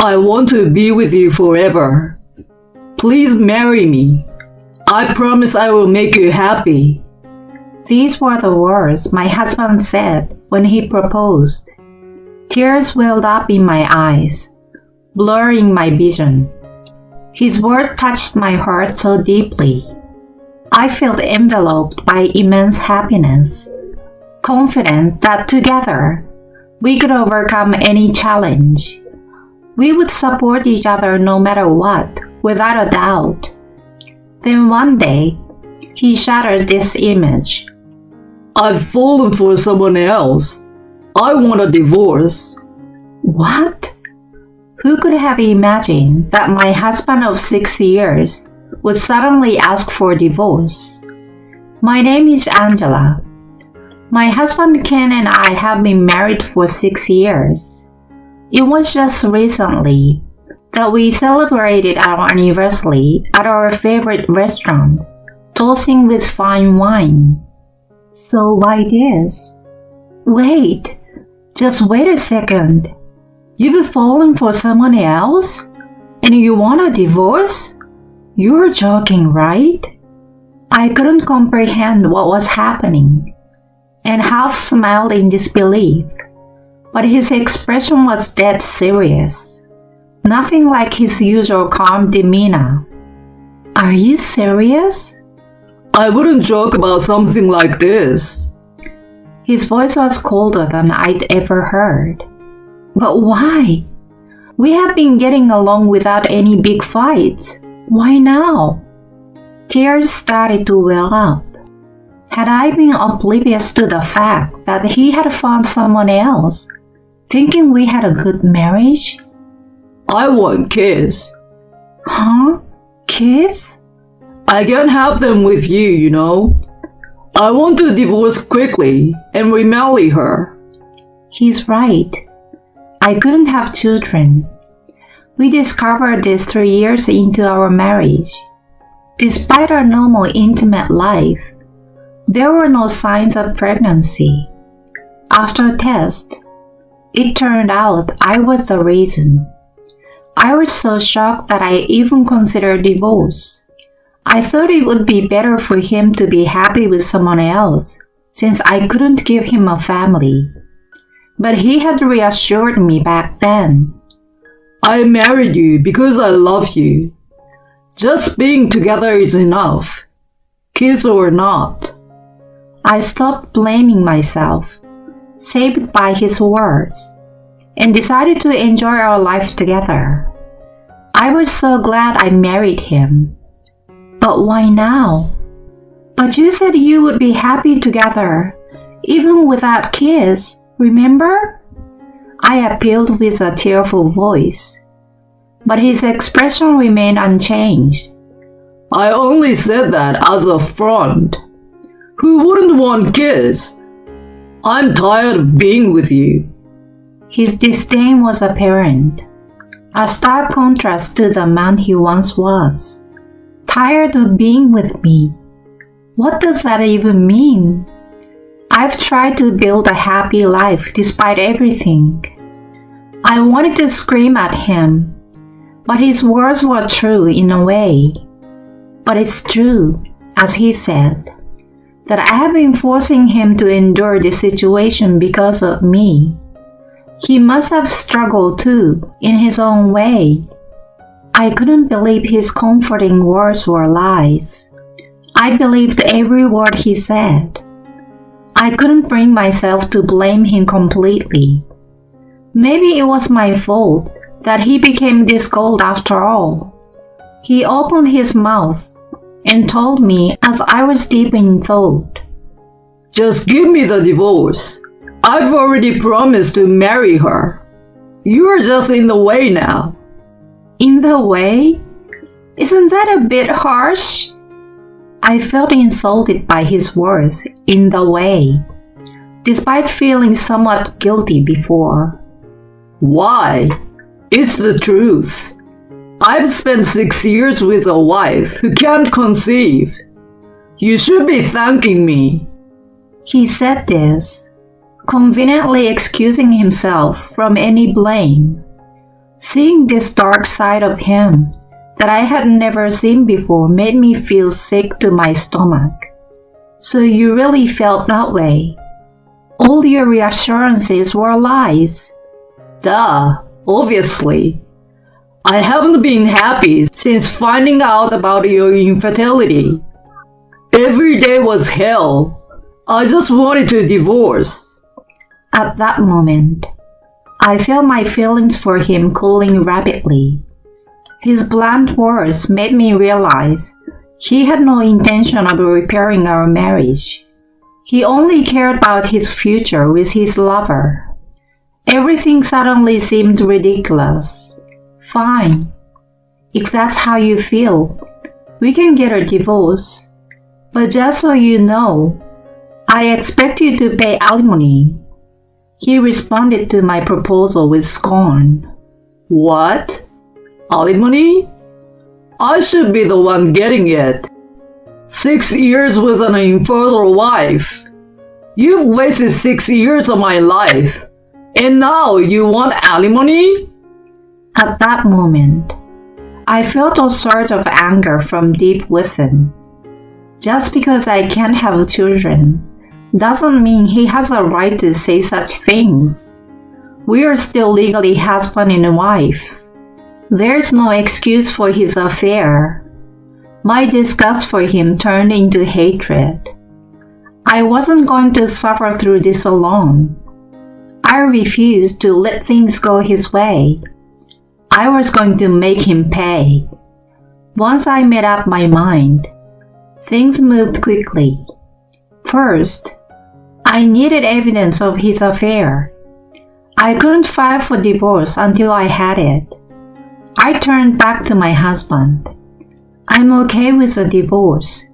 I want to be with you forever. Please marry me. I promise I will make you happy. These were the words my husband said when he proposed. Tears welled up in my eyes, blurring my vision. His words touched my heart so deeply. I felt enveloped by immense happiness, confident that together we could overcome any challenge. We would support each other no matter what, without a doubt. Then one day, he shattered this image. I've fallen for someone else. I want a divorce. What? Who could have imagined that my husband of 6 years would suddenly ask for divorce? My name is Angela. My husband Ken and I have been married for 6 years. It was just recently that we celebrated our anniversary at our favorite restaurant, toasting with fine wine. So why this? Wait, just wait a second. You've fallen for someone else? And you want a divorce? You're joking, right? I couldn't comprehend what was happening, and half smiled in disbelief. But his expression was dead serious, nothing like his usual calm demeanor. Are you serious? I wouldn't joke about something like this. His voice was colder than I'd ever heard. But why? We have been getting along without any big fights. Why now? Tears started to well up. Had I been oblivious to the fact that he had found someone else, thinking we had a good marriage? I want kids. Huh? Kids? I can't have them with you, you know. I want to divorce quickly and remarry her. He's right. I couldn't have children. We discovered this 3 years into our marriage. Despite our normal intimate life, there were no signs of pregnancy. After a test, it turned out I was the reason. I was so shocked that I even considered divorce. I thought it would be better for him to be happy with someone else, since I couldn't give him a family. But he had reassured me back then. I married you because I love you. Just being together is enough, kids or not. I stopped blaming myself, saved by his words, and decided to enjoy our life together. I was so glad I married him. But why now? But you said you would be happy together, even without kids, remember? I appealed with a tearful voice, but his expression remained unchanged. I only said that as a front. Who wouldn't want kids? I'm tired of being with you. His disdain was apparent, a stark contrast to the man he once was. Tired of being with me? What does that even mean? I've tried to build a happy life despite everything. I wanted to scream at him, but his words were true in a way. But it's true, as he said, that I have been forcing him to endure this situation because of me. He must have struggled too, in his own way. I couldn't believe his comforting words were lies. I believed every word he said. I couldn't bring myself to blame him completely. Maybe it was my fault that he became this cold after all. He opened his mouth and told me as I was deep in thought. Just give me the divorce. I've already promised to marry her. You're just in the way now. In the way? Isn't that a bit harsh? I felt insulted by his words, in the way, despite feeling somewhat guilty before. Why? It's the truth. I've spent 6 years with a wife who can't conceive. You should be thanking me. He said this, conveniently excusing himself from any blame. Seeing this dark side of him that I had never seen before made me feel sick to my stomach. So you really felt that way? All your reassurances were lies. Duh, obviously. I haven't been happy since finding out about your infertility. Every day was hell. I just wanted to divorce. At that moment, I felt my feelings for him cooling rapidly. His blunt words made me realize he had no intention of repairing our marriage. He only cared about his future with his lover. Everything suddenly seemed ridiculous. Fine. If that's how you feel, we can get a divorce. But just so you know, I expect you to pay alimony. He responded to my proposal with scorn. What? Alimony? I should be the one getting it. 6 years with an infertile wife. You've wasted 6 years of my life, and now you want alimony? At that moment, I felt a surge of anger from deep within. Just because I can't have children doesn't mean he has a right to say such things. We are still legally husband and wife. There's no excuse for his affair. My disgust for him turned into hatred. I wasn't going to suffer through this alone. I refused to let things go his way. I was going to make him pay. Once I made up my mind, things moved quickly. First, I needed evidence of his affair. I couldn't file for divorce until I had it. I turned back to my husband. I'm okay with a divorce,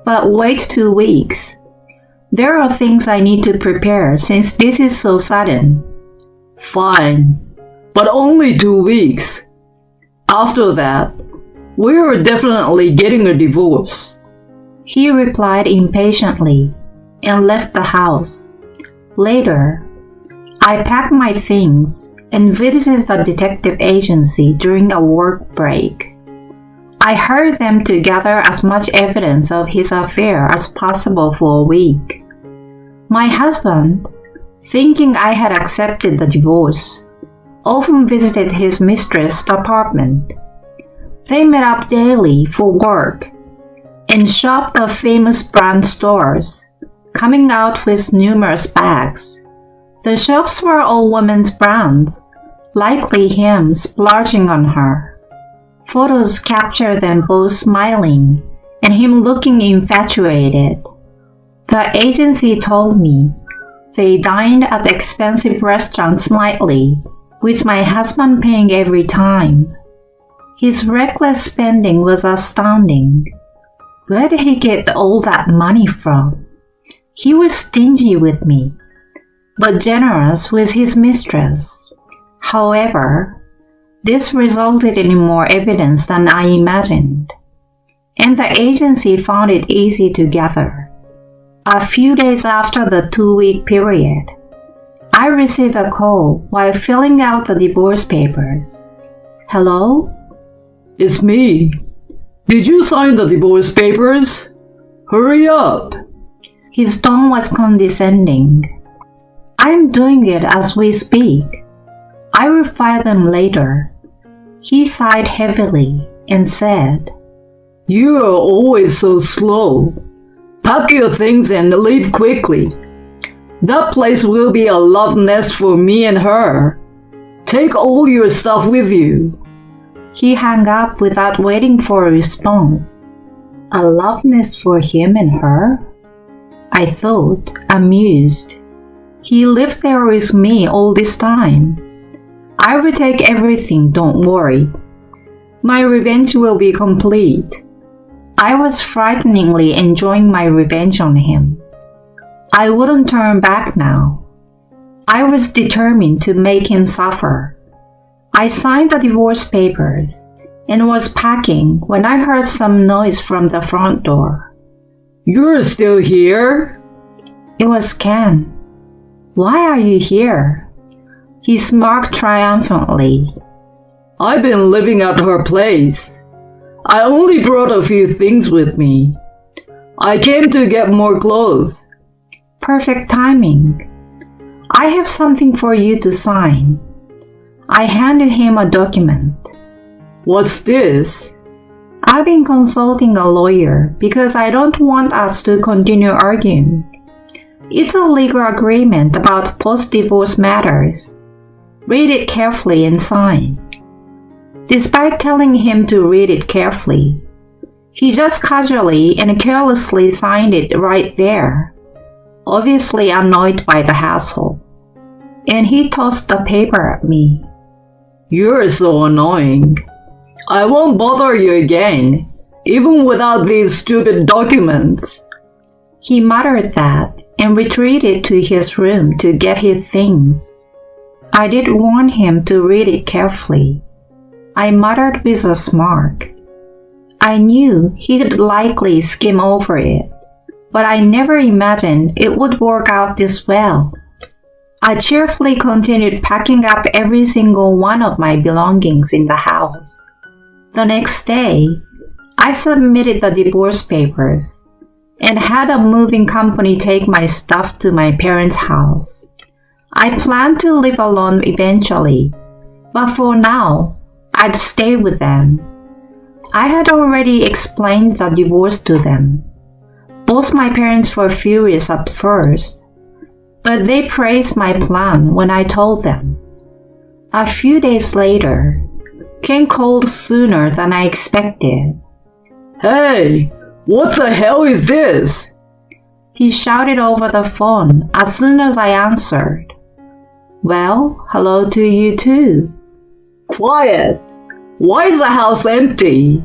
but wait 2 weeks. There are things I need to prepare since this is so sudden. Fine, but only 2 weeks. After that, we are definitely getting a divorce. He replied impatiently and left the house. Later, I packed my things and visited the detective agency during a work break. I hired them to gather as much evidence of his affair as possible for a week. My husband, thinking I had accepted the divorce, often visited his mistress' apartment. They met up daily for work and shopped at famous brand stores, coming out with numerous bags. The shops were all women's brands, likely him splurging on her. Photos captured them both smiling and him looking infatuated. The agency told me they dined at expensive restaurants nightly, with my husband paying every time. His reckless spending was astounding. Where did he get all that money from? He was stingy with me, but generous with his mistress. However, this resulted in more evidence than I imagined, and the agency found it easy to gather. A few days after the 2-week period, I received a call while filling out the divorce papers. Hello? It's me. Did you sign the divorce papers? Hurry up. His tone was condescending. I'm doing it as we speak. I will file them later. He sighed heavily and said, You are always so slow. Pack your things and leave quickly. That place will be a love nest for me and her. Take all your stuff with you. He hung up without waiting for a response. A love nest for him and her? I thought, amused. He lived there with me all this time. I will take everything, don't worry. My revenge will be complete. I was frighteningly enjoying my revenge on him. I wouldn't turn back now. I was determined to make him suffer. I signed the divorce papers and was packing when I heard some noise from the front door. You're still here? It was Ken. Why are you here? He smirked triumphantly. I've been living at her place. I only brought a few things with me. I came to get more clothes. Perfect timing. I have something for you to sign. I handed him a document. What's this? I've been consulting a lawyer because I don't want us to continue arguing. It's a legal agreement about post-divorce matters. Read it carefully and sign. Despite telling him to read it carefully, he just casually and carelessly signed it right there, obviously annoyed by the hassle. And he tossed the paper at me. You're so annoying. I won't bother you again, even without these stupid documents. He muttered that and retreated to his room to get his things. I did warn him to read it carefully. I muttered with a smirk. I knew he'd likely skim over it, but I never imagined it would work out this well. I cheerfully continued packing up every single one of my belongings in the house. The next day, I submitted the divorce papers and had a moving company take my stuff to my parents' house. I planned to live alone eventually, but for now, I'd stay with them. I had already explained the divorce to them. Both my parents were furious at first, but they praised my plan when I told them. A few days later, Ken called sooner than I expected. Hey, what the hell is this? He shouted over the phone as soon as I answered. Well, hello to you too. Quiet. Why is the house empty?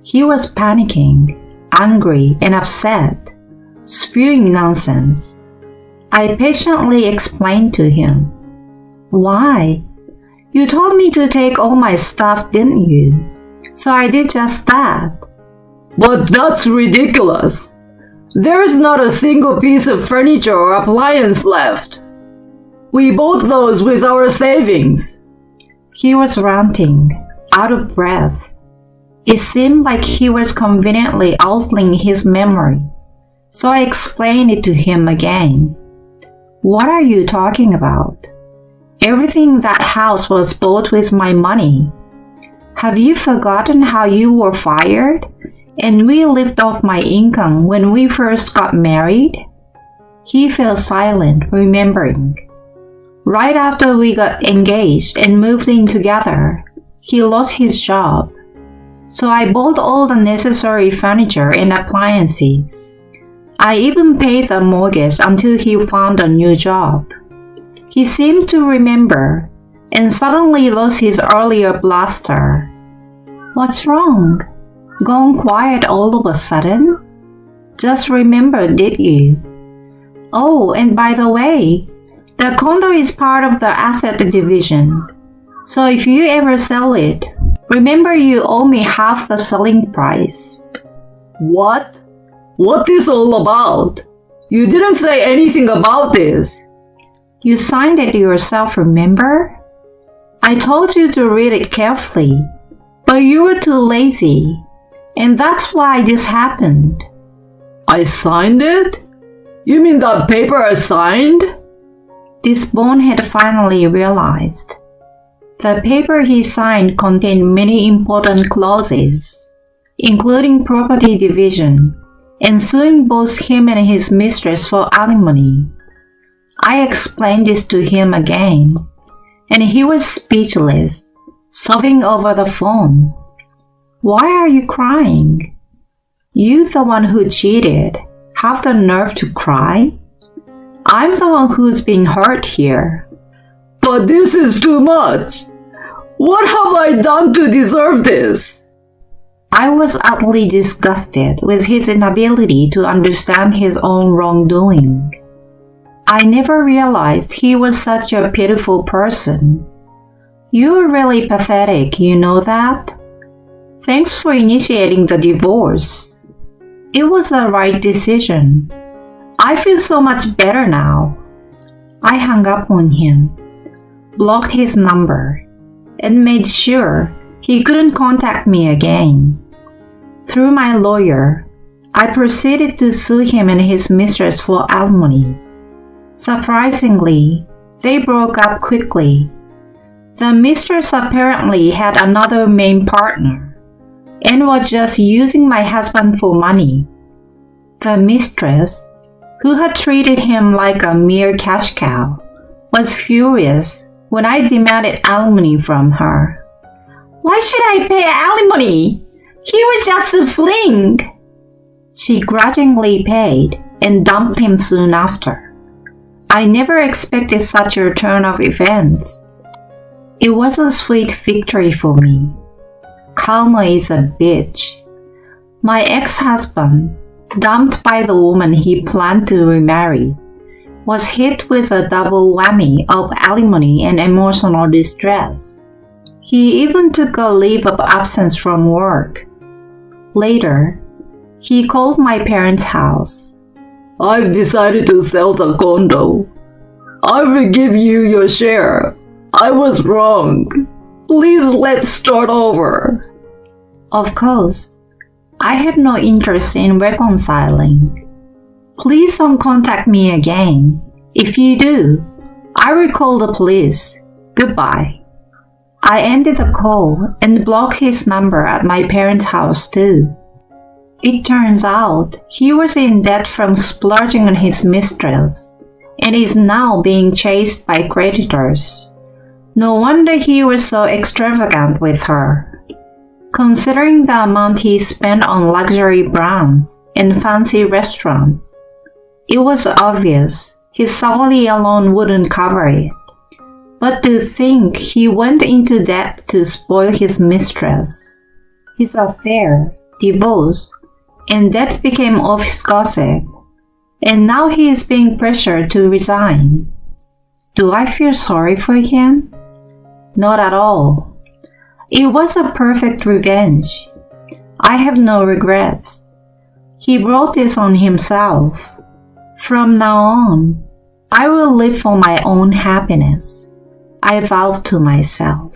He was panicking, angry and upset, spewing nonsense. I patiently explained to him. Why? You told me to take all my stuff, didn't you? So I did just that. But that's ridiculous. There is not a single piece of furniture or appliance left. We bought those with our savings. He was ranting, out of breath. It seemed like he was conveniently altering his memory, so I explained it to him again. What are you talking about? Everything in that house was bought with my money. Have you forgotten how you were fired and we lived off my income when we first got married? He fell silent, remembering. Right after we got engaged and moved in together, he lost his job. So I bought all the necessary furniture and appliances. I even paid the mortgage until he found a new job. He seemed to remember and suddenly lost his earlier bluster. What's wrong? Gone quiet all of a sudden? Just remembered, did you? Oh, and by the way, the condo is part of the asset division. So if you ever sell it, remember you owe me half the selling price. What? What is all about? You didn't say anything about this. You signed it yourself, remember? I told you to read it carefully, but you were too lazy, and that's why this happened. I signed it? You mean that paper I signed? This bonehead finally realized. The paper he signed contained many important clauses, including property division and suing both him and his mistress for alimony. I explained this to him again, and he was speechless, sobbing over the phone. Why are you crying? You, the one who cheated, have the nerve to cry? I'm the one who's been hurt here. But this is too much. What have I done to deserve this? I was utterly disgusted with his inability to understand his own wrongdoing. I never realized he was such a pitiful person. You're really pathetic, you know that? Thanks for initiating the divorce. It was the right decision. I feel so much better now. I hung up on him, blocked his number, and made sure he couldn't contact me again. Through my lawyer, I proceeded to sue him and his mistress for alimony. Surprisingly, they broke up quickly. The mistress apparently had another main partner and was just using my husband for money. The mistress, who had treated him like a mere cash cow, was furious when I demanded alimony from her. "Why should I pay alimony? He was just a fling." She grudgingly paid and dumped him soon after. I never expected such a turn of events. It was a sweet victory for me. Karma is a bitch. My ex-husband, dumped by the woman he planned to remarry, was hit with a double whammy of alimony and emotional distress. He even took a leave of absence from work. Later, he called my parents' house. "I've decided to sell the condo. I will give you your share. I was wrong. Please let's start over." Of course, I had no interest in reconciling. "Please don't contact me again. If you do, I will call the police. Goodbye." I ended the call and blocked his number at my parents' house too. It turns out he was in debt from splurging on his mistress and is now being chased by creditors. No wonder he was so extravagant with her. Considering the amount he spent on luxury brands and fancy restaurants, it was obvious his salary alone wouldn't cover it. But to think he went into debt to spoil his mistress. His affair, divorce, and that became office gossip. And now he is being pressured to resign. Do I feel sorry for him? Not at all. It was a perfect revenge. I have no regrets. He brought this on himself. From now on, I will live for my own happiness. I vowed to myself.